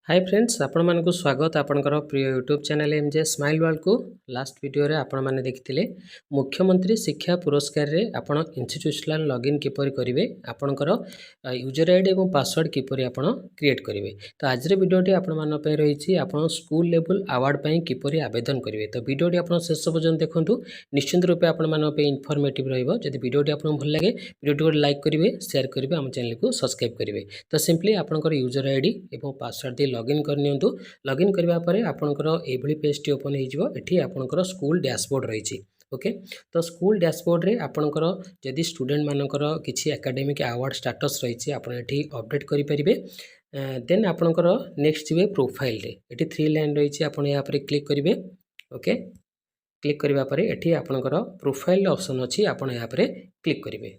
Hi friends आपण मानक स्वागत आपणकर प्रिय YouTube channel MJ smile world को लास्ट वीडियो रे आपण माने देखिथिले मुख्यमंत्री शिक्षा पुरस्कार रे आपण इंस्टीट्यूशनल लॉगिन किपरि करिवे आपणकर यूजर आईडी एवं पासवर्ड किपरि आपण क्रिएट करिवे। तो आज रे वीडियोटी आपण मान पे रहिछि आपण स्कूल लेवल अवार्ड पई किपरि आवेदन करिवे। तो वीडियोटी आपण शेष पर्यंत देखंतु निश्चित रूपे आपण मान पे इन्फॉर्मेटिव रहइबो। जदि वीडियोटी आपण भल लागे वीडियोटी को लाइक करिवे, शेयर करिवे, हम चैनल को सब्सक्राइब करिवे। तो सिंपली आपणकर यूजर आईडी एवं पासवर्ड लॉगिन करनियंतु। लॉगिन करबा परे आपनकर एभली पेज टी ओपन हो जिवो। एठी आपनकर स्कूल डैशबोर्ड रहिछि। ओके, तो स्कूल डैशबोर्ड रे आपनकर जदि स्टूडेंट मानकर किछि एकेडमिक अवार्ड स्टेटस रहिछि आपण एठी अपडेट करि परिबे। देन आपनकर नेक्स्ट जिवे प्रोफाइल रे एठी 3 लाइन रहिछि आपण या पर क्लिक करिवे। ओके, क्लिक करबा परे एठी आपनकर प्रोफाइल ऑप्शन अछि आपण या पर क्लिक करिवे।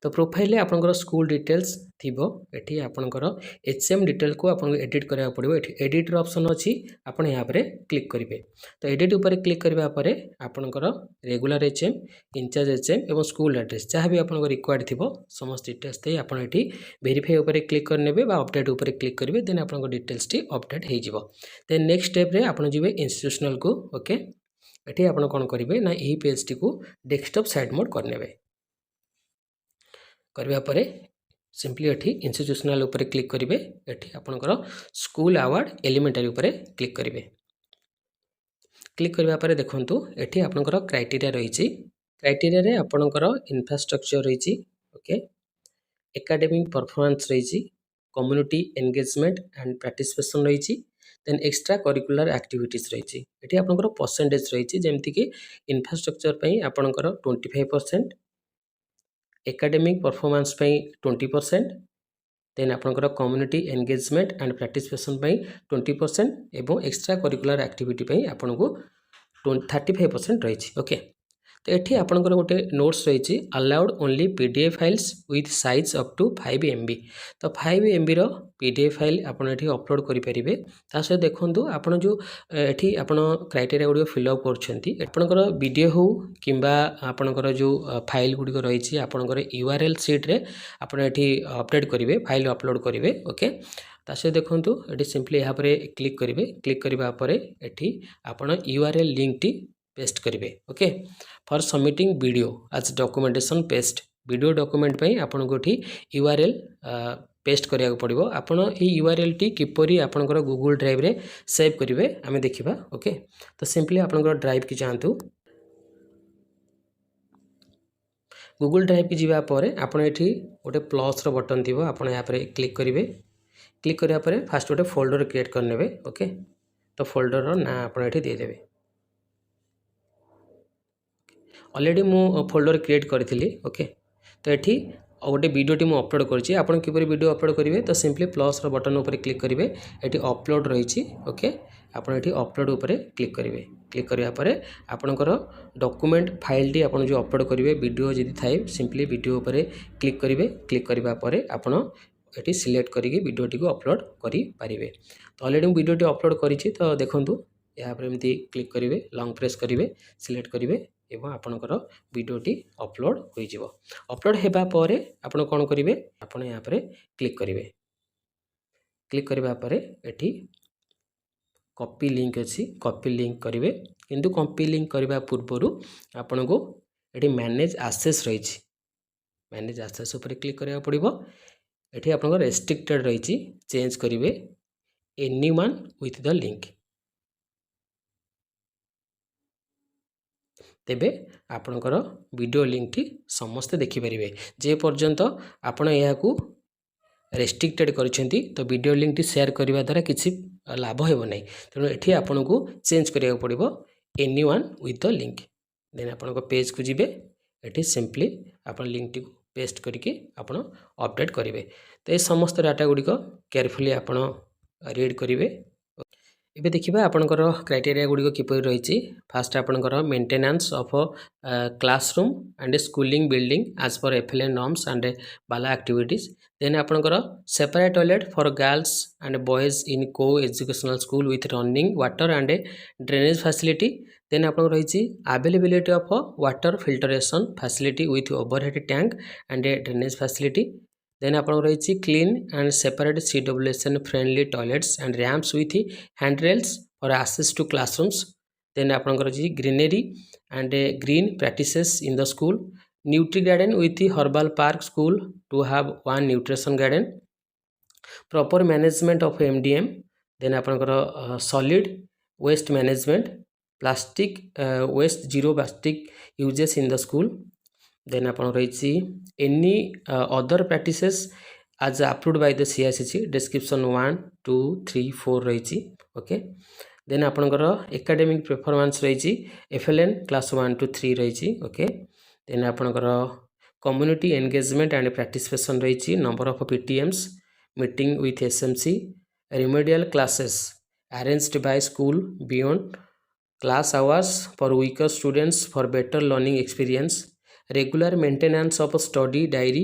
तो प्रोफाइल रे आपनकर स्कूल डिटेल्स थिबो। एठी आपनकर एचएम डिटेल को आपन एडिट करिया पड़िबो। एठी एडिट रो ऑप्शन अछि आपण यहाँ पर क्लिक करिवे। तो एडिट ऊपर क्लिक करबा परे आपनकर रेगुलर एचएम, इंचार्ज एचएम एवं स्कूल एड्रेस जहाँ भी आपनकर रिक्वायर्ड थिबो समस्त डिटेल्स दे आपण एठी वेरीफाई ऊपर क्लिक करनेबे बा अपडेट ऊपर क्लिक करिवे। देन आपनकर डिटेल्स टी अपडेट हे जिवो। देन नेक्स्ट स्टेप रे आपण जिवे इंस्टीट्यूशनल को। ओके, एठी आपण कोन करिवे ना एही पेज टी को डेस्कटॉप साइड मोड करनेबे। करबा परे सिंपली एठी इंस्टीट्यूशनल ऊपर क्लिक करिवे। एठी आपनकर स्कूल अवार्ड एलिमेंटरी ऊपर क्लिक करिवे। क्लिक करबा परे देखंतु एठी आपनकर क्राइटेरिया रहिछि। क्राइटेरिया रे आपनकर इंफ्रास्ट्रक्चर रहिछि। ओके, एकेडमिक परफॉर्मेंस रहिछि, कम्युनिटी एंगेजमेंट एंड पार्टिसिपेशन रहिछि, देन एक्स्ट्रा करिकुलर एक्टिविटीज रहिछि। एठी आपनकर परसेंटेज रहिछि जेमति कि इंफ्रास्ट्रक्चर पई आपनकर 25%, एकेडमिक परफॉर्मेंस पे 20%, देन आपनकर कम्युनिटी एंगेजमेंट एंड पार्टिसिपेशन पे 20% एवं एक्स्ट्रा करिकुलर एक्टिविटी पे आपन को 35% रही। ओके, तो ये आपनकर गोटे नोट्स रही allowed only PDF files with size up to 5 MB। तो 5 MB रो पीडीएफ फाइल आपन एठी अपलोड करि परिबे। ता सहित देखंतु आपन जो एठी आपन क्राइटेरिया गुडी फिल अप करछंती आपनकर वीडियो हो किंबा आपनकर जो फाइल गुडी रही आपनकर यूआरएल शीट रे आपन एठी अपडेट करिवे, फाइल अपलोड करिवे। ओके, ता सहित देखंतु एठी सिंपली यहाँ पर क्लिक करिवे। क्लिक करबा परे एठी आपन यूआरएल लिंक टी पेस्ट करिवे। Okay, for submitting video as documentation paste video document पे आपन को यूआरएल पेस्ट करिया पड़िबो। आपन ए यूआरएल टी किपरि आपनकर गूगल ड्राइव रे सेव करिवे आमे देखिबा। ओके, तो सिंपली आपनकर ड्राइव की जांतु। गूगल ड्राइव की जीवा परे आपन एठी गोटे प्लस रो बटन थिबो आपन या पर क्लिक करिवे। क्लिक करिया परे फास्ट गोटे फोल्डर क्रिएट करनेबे। ओके, तो फोल्डर रो ना आपन एठी दे देबे। ऑलरेडी मु फोल्डर क्रिएट करी। ओके, तो ये गोटे वीडियो टी अपलोड करछि। आपन किपरि वीडियो अपलोड करिवे तो सिंपली प्लस रो बटन ऊपर क्लिक करिवे। एटी अपलोड रहिछि। ओके, आपन एटी अपलोड ऊपर क्लिक करिवे। क्लिक करिया परे आपनकर डॉक्यूमेंट फाइल टी आपन जो अपलोड करिवे वीडियो जदि थाए सिंपली वीडियो ऊपर क्लिक करिवे। क्लिक करबा परे आपन एटी सिलेक्ट करिके वीडियो टी को अपलोड करि परिवे। तो ऑलरेडी वीडियो टी अपलोड करिछि। तो देखंतु यहाँ पर एमती क्लिक करिवे, लॉन्ग प्रेस करिवे, सिलेक्ट करिवे एवं आपनकर वीडियोटी अपलोड हो जिवो। अपलोड हेबा परे आपन कोन करिवे आपन यहाँ पर क्लिक करिवे। क्लिक करबा परे एठी कॉपी लिंक अछि, कॉपी लिंक करिवे। किंतु कॉपी लिंक करबा पूर्वरु आपन को एठी मैनेज एक्सेस रहिछि। मैनेज एक्सेस ऊपर क्लिक करिया पड़िबो। एठी आपन को रेस्ट्रिक्टेड रहिछि, चेंज करिवे एनीवन विथ द लिंक। तेबे आपनकर वीडियो लिंक टी समस्त देखि परिवे। जे पर्यंत आपण या को रेस्ट्रिक्टेड करछंती तो वीडियो लिंक टी शेयर करबा द्वारा किछि लाभ हेबो नै। तेनो एठी आपन को चेंज करिया पड़िबो anyone with the link. Then आपन को पेज को जिवे। एठी सिंपली आपन लिंक टी पेस्ट करके आपन अपडेट करिवे। तो ए समस्त डाटा गुडी को केयरफुली आपन रीड करिवे। इबे देखिबा आपनकर क्राइटेरिया गुडी को किपर रहिछि। फास्ट आपनकर maintenance of classroom and schooling building as per FLN norms and बाला एक्टिविटीज। देन आपनकर separate toilet for girls and boys in co educational school with running water and drainage facility. Then आपन रहिछि availability of water filtration facility with overhead tank and drainage facility. Then आपन रही clean and separate CWSN friendly toilets and ramps with handrails for access to classrooms. Then आपन greenery and green practices in the school. Nutri garden with herbal park school to have one nutrition garden. Proper management of MDM। Then आपन solid waste management, plastic waste zero plastic uses in the school. Then आपन रही any other practices as approved by the CICC description 1 2 3 4 रही। Okay. Then आपनकर academic performance रही FLN class 1 to 3 रही। Okay. Then आपनकर community engagement and participation रही। Number of PTMs, meeting with SMC, remedial classes arranged bye school beyond class hours for weaker students for better learning experience, regular maintenance of a study diary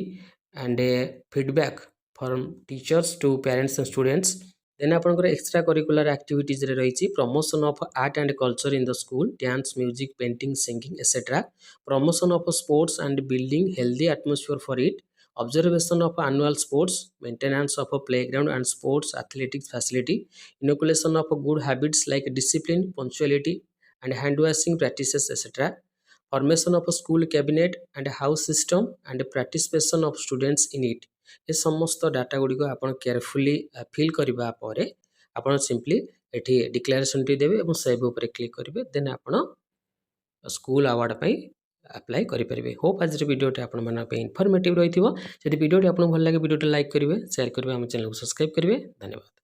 and a feedback from teachers to parents and students. Then आपनकर extra curricular activities रे रही promotion of art and culture in the school, dance, music, painting, singing etcetera. Promotion of sports and building healthy atmosphere for it. Observation of annual sports, maintenance of playground and sports athletics facility, inoculation of good habits like discipline, punctuality and hand washing practices etc. Formation of a school cabinet and house system and participation of students in it. ये समस्त data Gudi को आपण carefully fill करबा परे आपण simply एठी declaration T देबे एवं सेव ऊपर क्लिक करिवे। देन आपण स्कूल अवार्ड पई अप्लाई करि परिबे। होप आज वीडियो आपण माना पे इन्फॉर्मेटिव रहिथिबो। जदि वीडियो आपण भल लागे वीडियो लाइक करिवे, शेयर करिवे, हम चैनल को सब्सक्राइब करिवे। धन्यवाद।